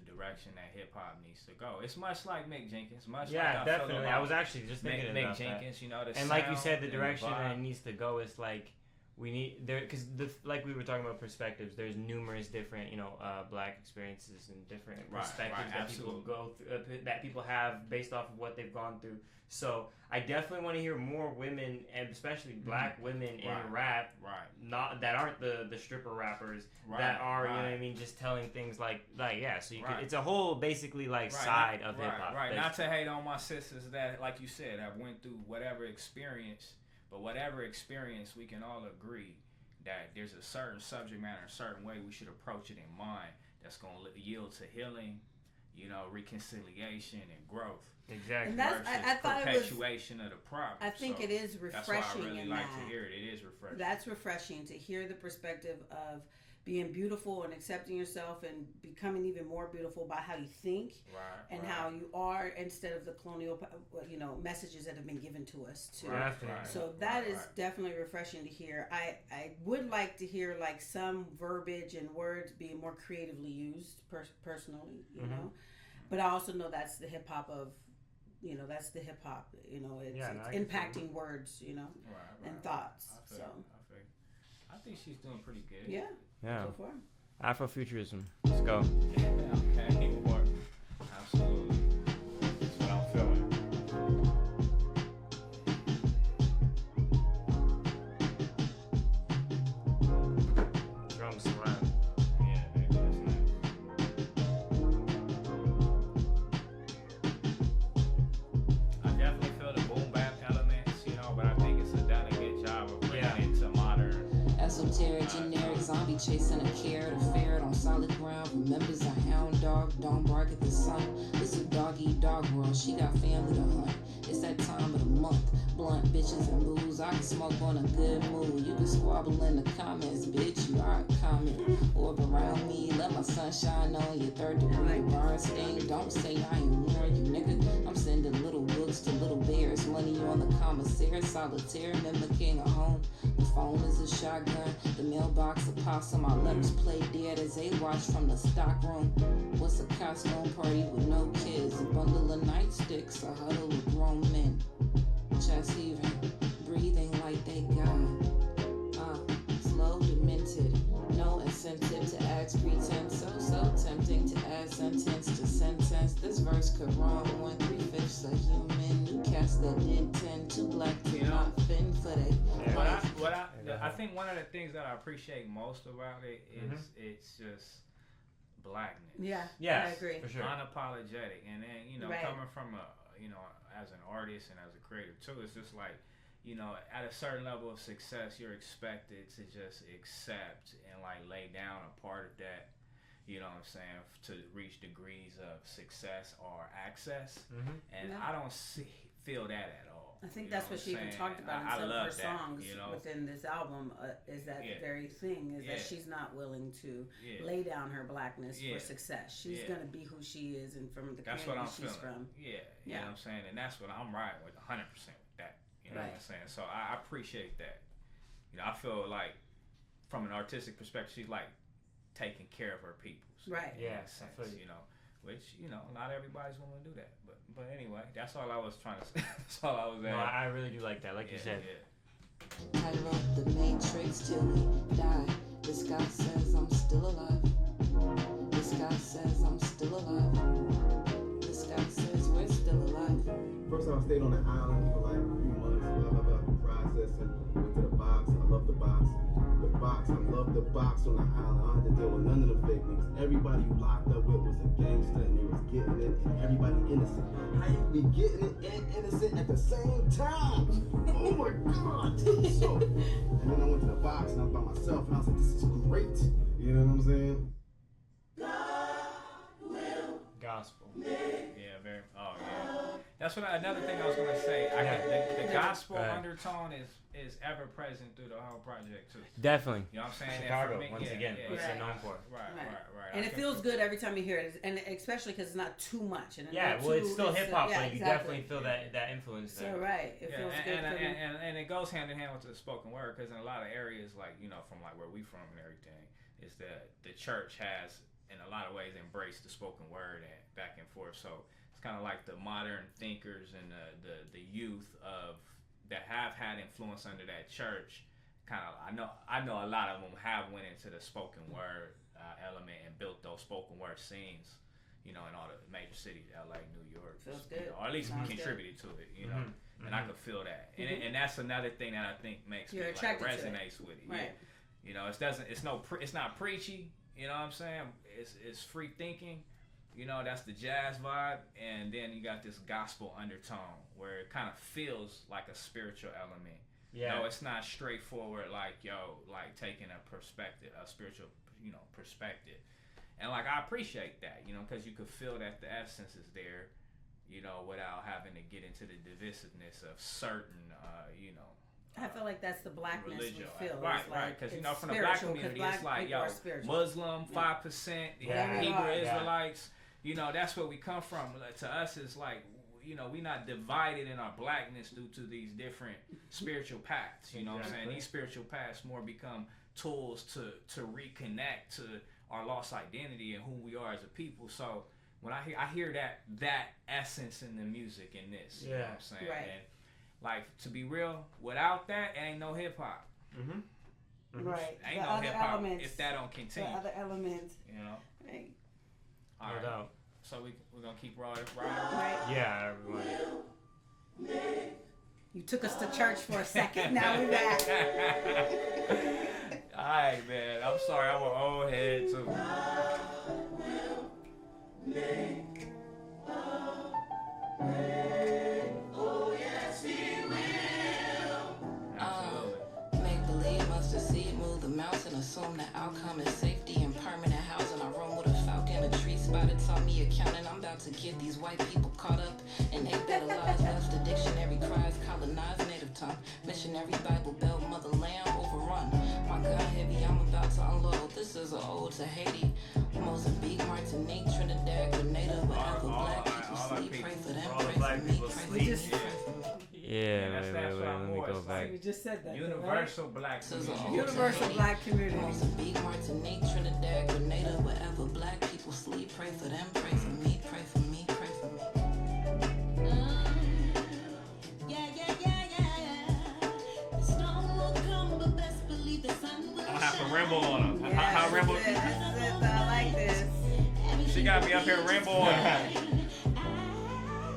direction that hip hop needs to go. It's much like Mick Jenkins. Much like definitely. I was actually just thinking about Mick Jenkins. that. You know, the and like you said, the and direction the that it needs to go is like we need there because like we were talking about perspectives. There's numerous different black experiences and different perspectives that people go through that people have based off of what they've gone through. So I definitely want to hear more women, and especially black women in rap, not that aren't the stripper rappers that are you know what I mean, just telling things like yeah. So you could, it's a whole basically like side of hip hop. Right. Not to hate on my sisters that, like you said, I went through whatever experience, but whatever experience, we can all agree that there's a certain subject matter, a certain way we should approach it in mind that's going to yield to healing, reconciliation and growth. Exactly. And that's, I thought perpetuation of the problem. I think it is refreshing. That's why I really like to hear it. It is refreshing. That's refreshing to hear the perspective of being beautiful and accepting yourself and becoming even more beautiful by how you think and how you are instead of the colonial, messages that have been given to us too. So that is definitely refreshing to hear. I would like to hear like some verbiage and words being more creatively used personally, you know. But I also know that's the hip hop of. That's the hip hop. It's impacting words, and thoughts. I think she's doing pretty good. Yeah. Go for it. Afrofuturism. Let's go. Yeah. Okay. More. Absolutely. That's what I'm feeling. Drum slap. Yeah, baby, that's nice. I definitely feel the boom bap elements, but I think it's done a good job of bringing it to modern. Esoteric, generic, zombie chasing a carrot, a ferret on solid ground. Remembers a hound dog, don't bark at the sun. It's a dog-eat-dog world, she got family to hunt. It's that time of the month, blunt bitches and booze. I can smoke on a good mood. You can squabble in the comments, bitch, you are a comment. Orb around me, let my sunshine on your third degree bar sting. Don't say I ain't warned you, nigga. I'm sending little books to little bears. Money on the commissary, solitaire, mimicking a home. The phone is a shotgun, the mailbox a possum. Our letters play dead as they watch from the stock room. What's a costume party with no kids? A bundle of nightsticks, a huddle of grown men. Chest heaving, breathing like they got. Slow, demented, no incentive to ask pretense. So tempting to add sentence to sentence. This verse could rhyme 1/3 a human. New cast that did 10, too black to not fin for that. I think one of the things that I appreciate most about it is it's just blackness. Yeah, yes, I agree. For sure. Unapologetic, and then coming from as an artist and as a creative too, it's just like at a certain level of success, you're expected to just accept and like lay down a part of that. you know what I'm saying, to reach degrees of success or access. And Yeah. I don't feel that at all. I think You that's know what she even I'm talked saying? about in I some of love her that, songs you know? within this album. Is that Yeah. very thing? Is that Yeah. she's not willing to Yeah. lay down her blackness Yeah. for success. She's Yeah. gonna be who she is and from the That's what I'm community she's feeling. from. Yeah, you Yeah. know what I'm saying? And that's what I'm riding with 100% with that. You know what I'm Right. saying? So I appreciate that. You know, I feel like from an artistic perspective, she's like taking care of her people. Right. In Yeah, that I sense, feel you. you know, which, you know, not everybody's willing to do that. But anyway, that's all I was trying to say. That's all I was No, at. I really do like that. Like you said. Yeah. I wrote the Matrix till we die. This guy says I'm still alive. This guy says I'm still alive. This guy says we're still alive. First time I stayed on the island for like a few months, blah blah blah, processing. Went to the box, I love the box. The box, I love the box on the island. I don't have to deal with none of the fake niggas. Everybody you locked up with was a gangster and they was getting it, and everybody innocent. How you be getting it and innocent at the same time? Oh my god! So, and then I went to the box and I was by myself and I was like, this is great. You know what I'm saying? Gospel. Yeah, very. Oh, yeah. That's what another thing I was gonna say. The gospel undertone is ever present through the whole project too. Definitely. You know what I'm saying? Chicago, And for me, once again, what's it known for? Right. And it feels good every time you hear it, and especially because it's not too much. And Yeah, not well, it's too- still hip hop, yeah, but you exactly. definitely feel that influence So there. right, it feels good. for me. and it goes hand in hand with the spoken word, because in a lot of areas, like, you know, from like where we from and everything, is that the church has in a lot of ways embraced the spoken word and back and forth. So it's kind of like the modern thinkers and the youth of that have had influence under that church. Kind of, I know a lot of them have went into the spoken word element and built those spoken word scenes, you know, in all the major cities, LA, New York, Feels you good. know, or at least Sounds contributed to it, you know. And I could feel that, and that's another thing that I think makes You're me like attracted to it. resonates with it. Right. Yeah. You know, it's not preachy. You know what I'm saying? It's free thinking. You know, that's the jazz vibe, and then you got this gospel undertone where it kind of feels like a spiritual element. Yeah. No, it's not straightforward like taking a spiritual, you know, perspective. And like I appreciate that, you know, because you could feel that the essence is there, you know, without having to get into the divisiveness of certain, you know. I feel like that's the blackness Religion, we feel. right? It's Right, like because you it's know, from the black spiritual, 'cause community, black it's like people yo, are spiritual. Muslim 5%, Yeah. Hebrew Yeah. Israelites. You know, that's where we come from. Like, to us, it's like, you know, we're not divided in our blackness due to these different spiritual paths. You know what I'm saying? These spiritual paths more become tools to reconnect to our lost identity and who we are as a people. So when I hear that essence in the music in this, you know what I'm saying? Right. And like, to be real, without that, ain't no hip hop. Right. Ain't The no other hip hop elements. if that don't The continue. other elements. You know. Right. All No right. doubt. So we're gonna keep riding. Right. Yeah, everyone. You took us to church for a second. Now we're back. Alright, man. I'm sorry. I'm an old head too. Absolutely. Make believe, mustard seed, move the mountain, assume the outcome is safety and permanent housing. I roam with a falcon, a tree spotted, taught me accounting. I'm about to get these white people caught up in they better lies. Left the dictionary cries, colonized native tongue. Missionary Bible belt, motherland overrun. My gun heavy, I'm about to unload. This is an ode to Haiti, Mozambique, Martinique, Trinidad, Grenada, wherever black people all our sleep. people. Pray for them, All the pray black for me, people pray for sleep. me, Just- pray for me. Yeah, that's wait, what I'm let me more. go It's back. We just said that. Universal black This is a community. ode to Universal Haiti, black community. Mozambique, Martinique, Trinidad, Grenada, wherever black people sleep. Pray for them, pray for me, pray for me, pray for me. The storm will come, but best believe the sun will I'm gonna have to shine. ramble on him. Yeah, How this ramble? is it. This is it. I like this. She got me up here ramble on him.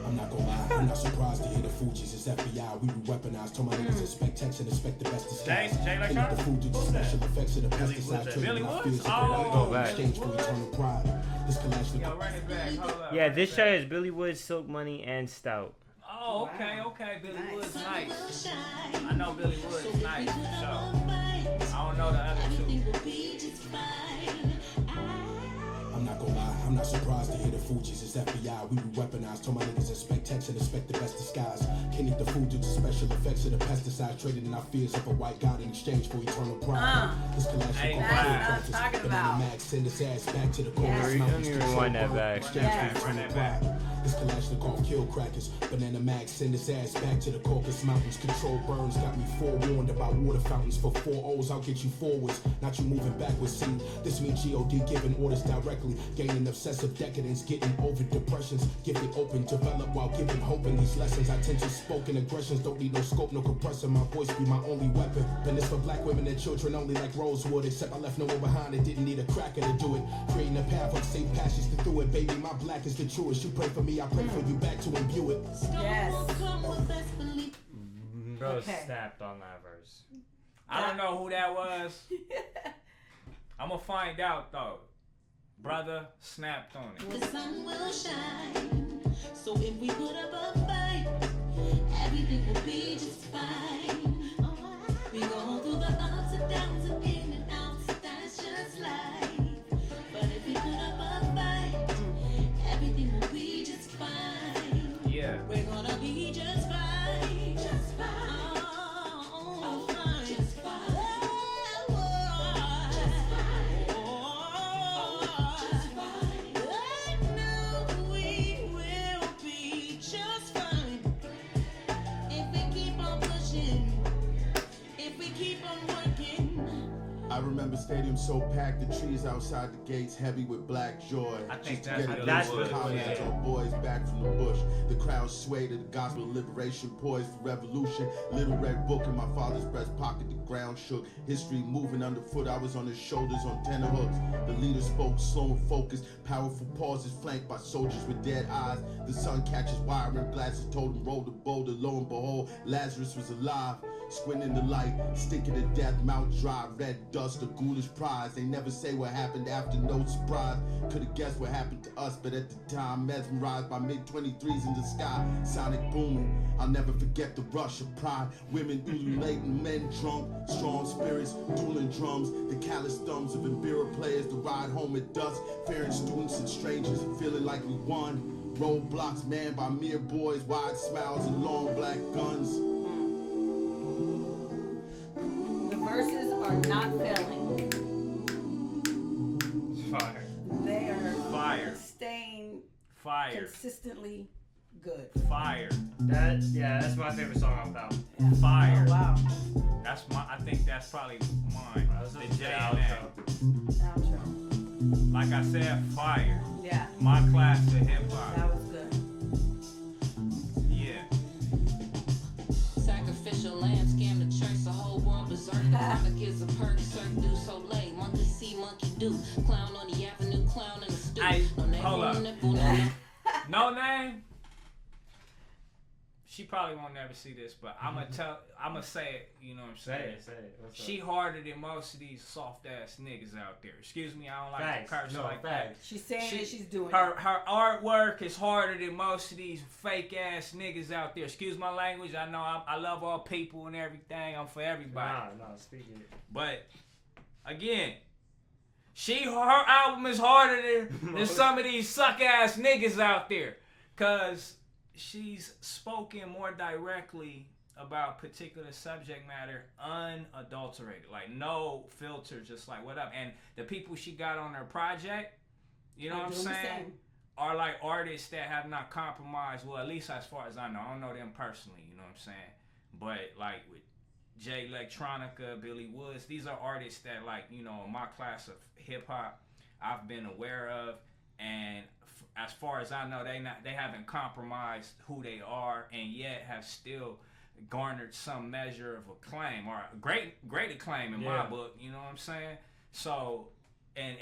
I'm not gonna lie, I'm not surprised to hear the Fugees. It's FBI, we be weaponized. Told my niggas expect text and expect the best disguise. Jay Killing Leclerc? the Fugees, the special effects of the Billy pesticides. Woods. Trading Billy our Woods? fears of Oh, in back. exchange for eternal pride. This collection Yo, run it back. Hold up. Yeah, Run this it show back. is Billy Woods, Silk Money, and Stout. Oh, okay, Wow. okay. Billy Nice. Woods, Sun nice. will shine. I know Billy Woods, So nice if for we put sure. up a fight, I don't know the other two. everything will be just fine. I'm not surprised to hear the Fugees is FBI. We be weaponized. Told my niggas expect text and expect the best disguise. Can't eat the food due to special effects of the pesticides. Traded in our fears of a white god in exchange for eternal pride. This collapse Hey, will that's call what I'm practice. talking Banana about. Max send his ass back to the core. Yes. Let me rewind that back. Run that back. This Kalashnikov kill crackers. Banana Max send his ass back to the Caucasus Mountains. Control burns got me forewarned about water fountains. For 4 O's, I'll get you forwards, not you moving backwards. See, this means G.O.D. giving orders directly. Gaining obsessive decadence, getting over depressions. Gifted open, develop while giving hope in these lessons. I tend to spoken aggressions, don't need no scope, no compressor. My voice be my only weapon. And it's for black women and children only like Rosewood. Except I left no one behind and didn't need a cracker to do it. Creating a path of safe passages to through it. Baby, my black is the truest. You pray for me, I pray for you back to imbue it. Yes. Bro Okay. snapped on that verse. I don't know who that was. I'm gonna find out though. Brother snapped on it. The sun will shine. So if we put up a fight, everything will be just fine. We go through the ups and downs and in and outs. That's just life. But if we put up a fight, everything will be just fine. Yeah. We're gonna be just fine. Just fine. Oh, fine. Just fine. Oh, just fine. Oh, just fine. I know we will be just fine. If we keep on pushing. If we keep on working. I remember stadiums so packed, the trees outside the gates heavy with black joy. I think Just to that's get what a it little was, comments yeah. on boys back from the bush. The crowd swayed to the gospel of liberation, poised for revolution. Little red book in my father's breast pocket, the ground shook. History moving underfoot, I was on his shoulders on tenterhooks. The leader spoke slow and focused, powerful pauses flanked by soldiers with dead eyes. The sun catches wire rimmed glasses, told him roll the boulder. Lo and behold, Lazarus was alive. Squinting the light, stinking to death, mouth dry, red dust, a ghoulish prize. They never say what happened after, no surprise. Could've guessed what happened to us, but at the time, mesmerized by mid-23s in the sky, sonic booming. I'll never forget the rush of pride. Women ululating, men drunk, strong spirits, dueling drums, the callous thumbs of Ibera players, the ride home at dusk, fearing students and strangers, feeling like we won. Roadblocks manned by mere boys, wide smiles and long black guns. The verses are not failing. Fire. They are Fire. staying Fire. consistently good. Fire. That's my favorite song off the album. Fire. Oh, wow. I think that's probably mine. That was The the J outro. Outro. Like I said, fire. Yeah, My class of hip hop. that was good. Yeah. Sacrificial lamb, scam the church, the whole world berserk. The product is a perk, cirque du soleil. Monkey see, monkey do. Clown on the avenue, clown in the stew. Hey, No name, hold no up. nipple, no No name. She probably won't never see this, but I'ma say it. You know what I'm saying? Say it. What's up? She harder than most of these soft ass niggas out there. Excuse me, I don't like Facts. to curse No, like facts. She's saying that she's doing her artwork is harder than most of these fake ass niggas out there. Excuse my language. I know I love all people and everything. I'm for everybody. No, speak it. But again, her album is harder than some of these suck ass niggas out there, cause she's spoken more directly about particular subject matter, unadulterated, like no filter, just like what up. And the people she got on her project, you know what I'm doing the saying, same. are like artists that have not compromised. Well, at least as far as I don't know them personally, you know what I'm saying. But like with Jay Electronica, Billy Woods, these are artists that, like, you know, my class of hip hop, I've been aware of, and as far as I know, they haven't compromised who they are, and yet have still garnered some measure of acclaim, or great acclaim in my book. You know what I'm saying? So, and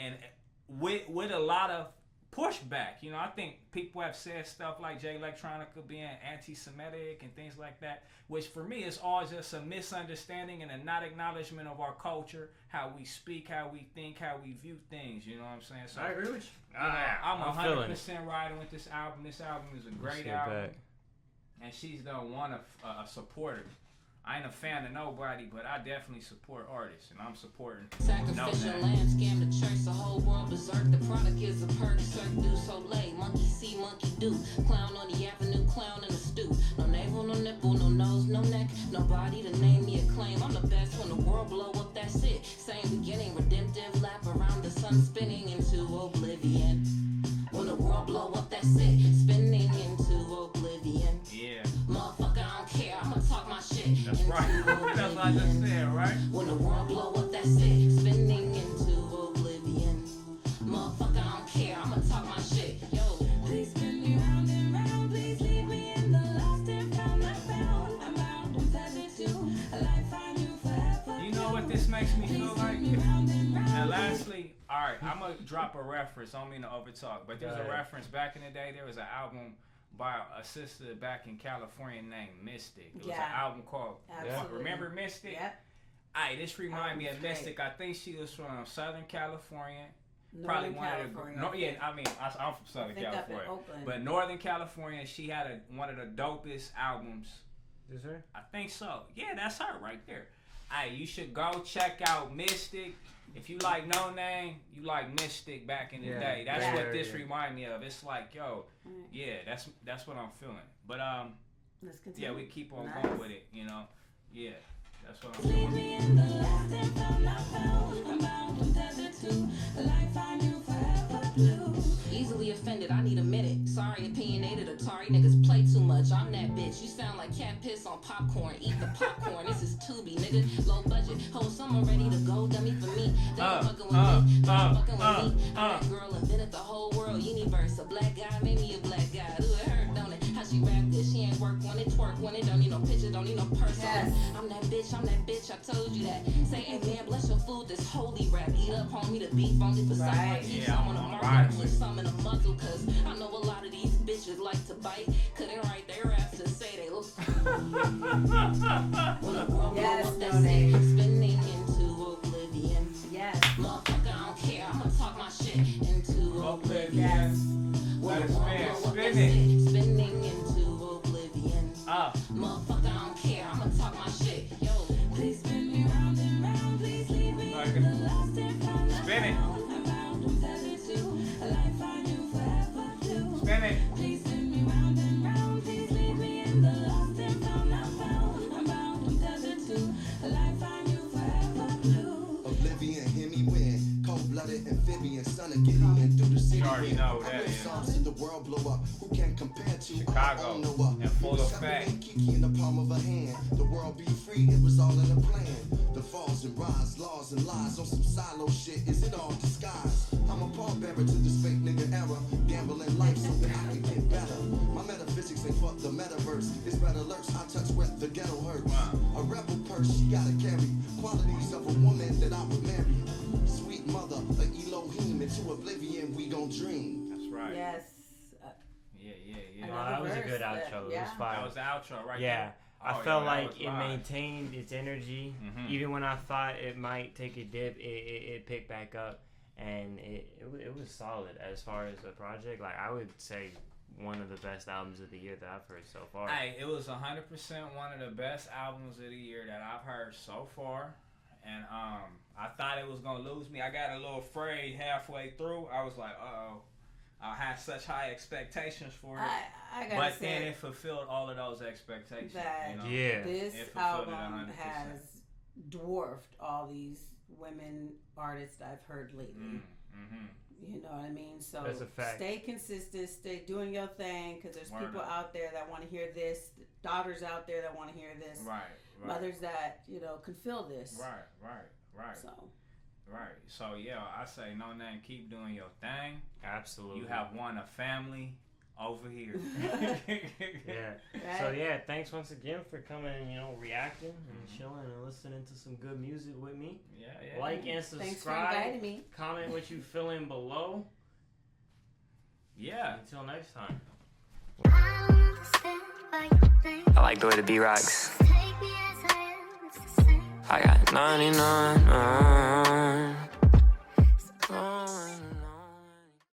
with a lot of pushback, you know, I think people have said stuff like Jay Electronica being anti-Semitic and things like that, which for me is all just a misunderstanding and a not acknowledgement of our culture, how we speak, how we think, how we view things. You know what I'm saying? So I agree with you. I'm feeling 100% riding with this album. This album is a great album, and she's done one a supporter I ain't a fan of nobody, but I definitely support artists, and I'm supporting Sacrificial Noname. lamb, scam the church, the whole world berserk. The product is a perk, cirque du soleil. Monkey see, monkey do. Clown on the avenue, clown in the stew. No navel, no nipple, no nose, no neck. Nobody to name me a claim. I'm the best when the world blow up, that's it. Same beginning, redemptive lap around the sun, spinning into oblivion. When the world blow up, that's it. Spinning into oblivion. Yeah, Motherfucker, I don't care. I'ma talk my shit. that's into right. That's what I just oblivion. said, right? When the world blow up, that's it. Spinning into oblivion. Motherfucker, I don't care. I'ma talk my shit. Yo. Please spin me round and round. Please leave me in the lost and found. I found. I'm out on pleasure too. A life I knew forever. You know what this makes me feel like? Round and round. And lastly, all right, I'm gonna drop a reference. I don't mean to overtalk, but there's Go a ahead. reference back in the day. There was an album by a sister back in California named Mystic. It was Yeah. an album called Absolutely. Remember Mystic? Yep. Alright, this remind me of Album's Mystic. I think she was from Southern California. Northern Probably one California. of the yeah. I mean, I'm from I Southern think up in California, Oakland. but Northern California. She had one of the dopest albums. Is her? I think so. Yeah, that's her right there. Hey, you should go check out Mystic. If you like Noname, you like Mystic back in the Yeah. day. That's Yeah. what this Yeah. remind me of. It's like, yo, Alright, yeah, that's what I'm feeling. But let's continue. yeah, we keep on Nice. going with it, you know. Yeah, that's what I'm Leave feeling. me in the lost and found. I found. I'm out on desert too. A life I knew forever blue. Easily offended, I need a minute. Sorry, opinionated Atari niggas play too much. I'm that bitch. You sound like cat piss on popcorn. Eat the popcorn. This is Tubi, nigga. Low budget. Whole summer ready to go. Dummy for me. They ain't fucking with me. They ain't fucking with me. I'm that girl invented the whole world. Universe. A black guy made me a black guy. Ooh, it hurt, don't it? How she rap this? She ain't work on it. Twerk when it. Don't need no picture. Don't need no purse on Yes. it. I'm that bitch. I'm that bitch. I told you that. Say, hey man, bless your food. This holy rap. Eat up, homie. The beef only for someone. Right. Keep Yeah, some on the I'm market. riding Keep with it. some in the muzzle. Cause I know a lot of these bitches like to bite. Couldn't write their raps to say they look. When the world Yes, blow up, that's Noname. it. Spinning into oblivion. Yes. Motherfucker, I don't care. I'ma talk my shit into oblivion. Yes. When Let the it world spin, blow up, spin that's it. it. Spinning into oblivion. Ah, Motherfucker, I don't care. I'ma talk my shit. Yo, please spin me round and round. Please leave me Okay. in the lost and found. Spin it. I'm out on desert too. A life I knew forever blue. spin it. Please spin me round and round. Please leave me in the lost and found. I'm out on desert too. A life I knew forever blue. Oblivion, hear me win. Cold-blooded amphibian, son of Gideon, through the city. You already wind. know who I that wrote is. songs to the world blow up. Who can compare to Chicago, our own Noah? in full Separate effect. Kiki in the palm of a hand. The world be free, it was all in a plan. The falls and rise, laws and lies on some silo shit. Is it all disguise? I'm a pallbearer to this fake nigga era. Gambling life so that I can get better. My metaphysics ain't fuck the metaverse. It's red alerts, I touch wet, the ghetto hurts. Wow. A rebel purse, she gotta carry qualities of a woman that I would marry. Sweet mother, like Elohim, into oblivion we gon' dream. That's right. Yes. Yeah. No, that was a good Verse, outro. It yeah. was That fire. was the outro right Yeah. there. I Oh, felt yeah, that like was it live. maintained its energy, Mhm. even when I thought it might take a dip. It picked back up, and it was solid as far as a project. Like I would say, one of the best albums of the year that I've heard so far. Hey, it was 100% one of the best albums of the year that I've heard so far. And I thought it was gonna lose me. I got a little afraid halfway through. I was like, uh-oh. I had such high expectations for it. I gotta But then say it fulfilled all of those expectations. that you know? Yeah. this It fulfilled it album 100%. has dwarfed all these women artists I've heard lately. Mm-hmm. You know what I mean? So That's a fact. stay consistent, stay doing your thing, because there's Word people up. out there that want to hear this, daughters out there that want to hear this, Right. mothers that can feel this. Right. So So yeah, I say Noname, keep doing your thing. Absolutely. You have won a family over here. Yeah. Right? So yeah, thanks once again for coming and reacting and chilling and listening to some good music with me. Yeah. Like and thanks for subscribe. inviting me. Comment what you feeling below. Yeah. Until next time. I don't understand why you think I like the way the beat rocks. take me as I am. It's the same. I got 99.